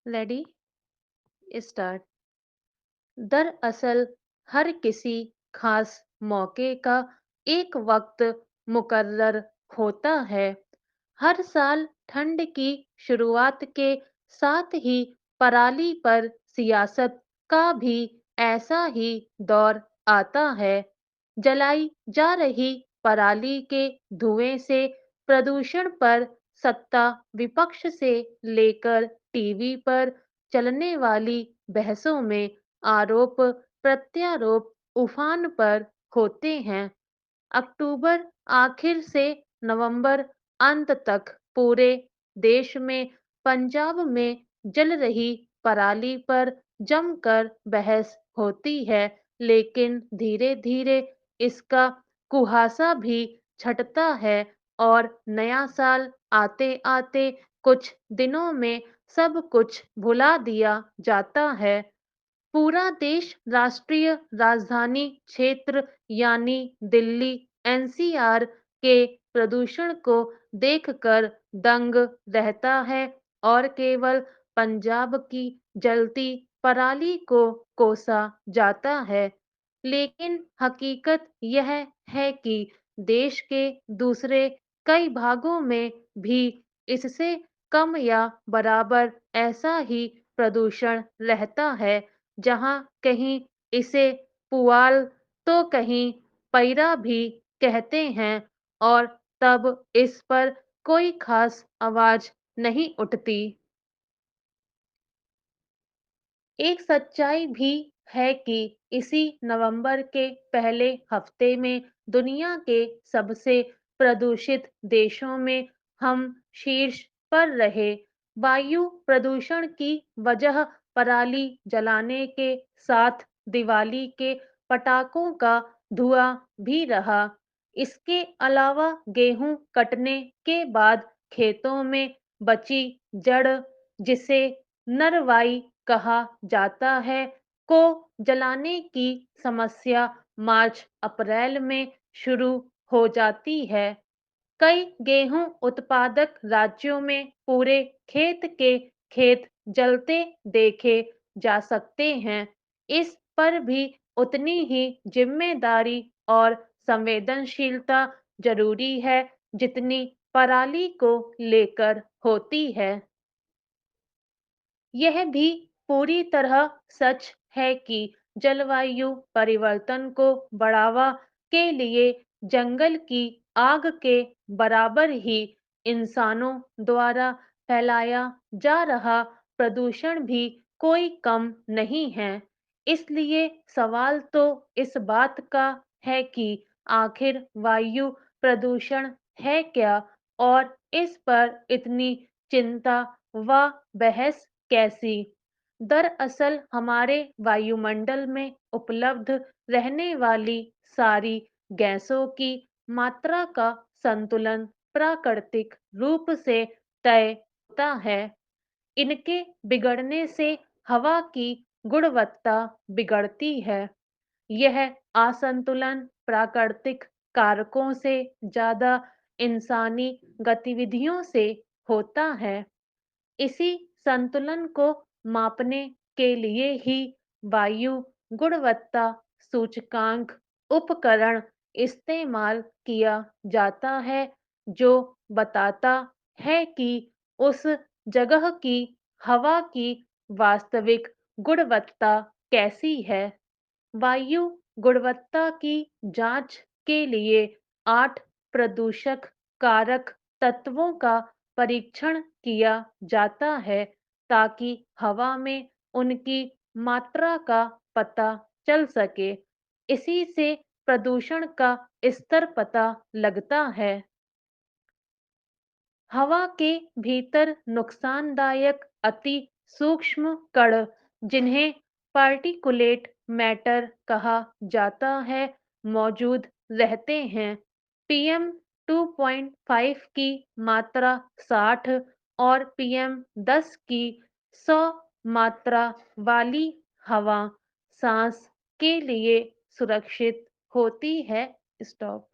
Ready start. दरअसल हर किसी खास मौके का एक वक्त मुकर्रर होता है। हर साल ठंड की शुरुआत के साथ ही पराली पर सियासत का भी ऐसा ही दौर आता है। जलाई जा रही पराली के धुएं से प्रदूषण पर सत्ता विपक्ष से लेकर टीवी पर चलने वाली बहसों में आरोप प्रत्यारोप उफान पर होते हैं। अक्टूबर आखिर से नवंबर अंत तक पूरे देश में पंजाब में जल रही पराली पर जमकर बहस होती है, लेकिन धीरे-धीरे इसका कुहासा भी छंटता है और नया साल आते-आते कुछ दिनों में सब कुछ भुला दिया जाता है। पूरा देश राष्ट्रीय राजधानी क्षेत्र यानी दिल्ली एनसीआर के प्रदूषण को देखकर दंग रहता है और केवल पंजाब की जलती पराली को कोसा जाता है। लेकिन हकीकत यह है कि देश के दूसरे कई भागों में भी इससे कम या बराबर ऐसा ही प्रदूषण रहता है। जहाँ कहीं इसे पुआल तो कहीं पैरा भी कहते हैं और तब इस पर कोई खास आवाज नहीं उठती। एक सच्चाई भी है कि इसी नवंबर के पहले हफ्ते में दुनिया के सबसे प्रदूषित देशों में हम शीर्ष पर रहे। वायु प्रदूषण की वजह पराली जलाने के साथ दिवाली के पटाखों का धुआं भी रहा। इसके अलावा गेहूं कटने के बाद खेतों में बची जड़, जिसे नरवाई कहा जाता है, को जलाने की समस्या मार्च अप्रैल में शुरू हो जाती है। कई गेहूं उत्पादक राज्यों में पूरे खेत के खेत जलते देखे जा सकते हैं। इस पर भी उतनी ही जिम्मेदारी और संवेदनशीलता जरूरी है जितनी पराली को लेकर होती है। यह भी पूरी तरह सच है कि जलवायु परिवर्तन को बढ़ावा के लिए जंगल की आग के बराबर ही इंसानों द्वारा फैलाया जा रहा प्रदूषण भी कोई कम नहीं है। इसलिए सवाल तो इस बात का है कि आखिर वायु प्रदूषण है क्या और इस पर इतनी चिंता व बहस कैसी? दरअसल हमारे वायुमंडल में उपलब्ध रहने वाली सारी गैसों की मात्रा का संतुलन प्राकृतिक रूप से तय होता है। इनके बिगड़ने से हवा की गुणवत्ता बिगड़ती है। यह असंतुलन प्राकृतिक कारकों से ज्यादा इंसानी गतिविधियों से होता है। इसी संतुलन को मापने के लिए ही वायु गुणवत्ता सूचकांक उपकरण इस्तेमाल किया जाता है, जो बताता है कि उस जगह की हवा की वास्तविक गुणवत्ता कैसी है। वायु गुणवत्ता की जांच के लिए 8 प्रदूषक कारक तत्वों का परीक्षण किया जाता है ताकि हवा में उनकी मात्रा का पता चल सके। इसी से प्रदूषण का स्तर पता लगता है। हवा के भीतर नुकसानदायक अति सूक्ष्म कण, जिन्हें पार्टिकुलेट मैटर कहा जाता है, मौजूद रहते हैं। पीएम 2.5 की मात्रा 60 और पीएम 10 की 100 मात्रा वाली हवा सांस के लिए सुरक्षित होती है। स्टॉप।